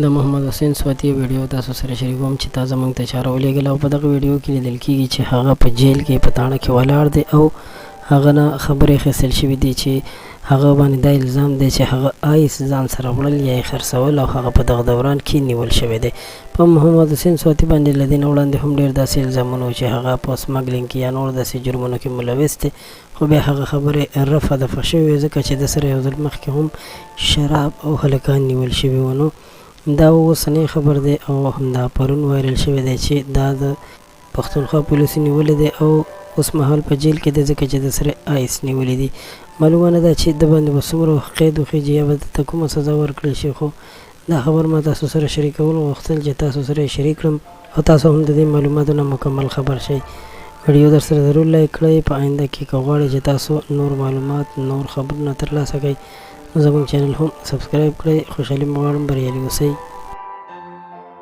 د محمد حسین سواتی ویډیو تاسو سره شریکوم چې تازه مونږ ته اشاره ولېږله او په دغه ویډیو کې لیدل کېږي چې هغه په جیل کې په تاڼه کې ولاړ دی او هغه نه خبرې اخیستل شوي دي چې هغه باندې دا الزام دی چې هغه آیس ځان سره وړل یا یې خرڅول او هغه په دغه دوران کې نیول شوی دی. په محمد حسین سواتی باندې له دې نه وړاندې هم ډېر داسې الزامونه وو چې هغه په سمګلینګ کې یا نور داسې جرمونو کې ملوث دی، خو بیا هغه خبرې رفع دفع شوې ځکه چې د سره یو ځل مخکې هم شراب او هلکان نیول شوي وو. نو دا اوسنی خبر دی او همدا پرون وایرل شوی دی چې دا د پښتونخوا پولیسو نیولی دی او اوس مهال په جیل کې دی ځکه چې د سره آیس نیولی دي. معلومه نه ده چې د باندې به څومره وخت قید وخېږي یا به ته کومه سزا ورکړل شي، خو دا خبر ما تاسو سره شریکول غوښتل چې تاسو سره یې شریک کړم او تاسو هم د دې معلوماتو نه مکمل خبر شئ. ویډیو در سره ضرور لایک کړئ. په آینده کې که غواړئ چې تاسو نور معلومات نور خبرونه ترلاسه کړئ نو زموږ چینل هم سبسکرایب کړئ. خوشحالي مو غواړم، بریالي اوسئ.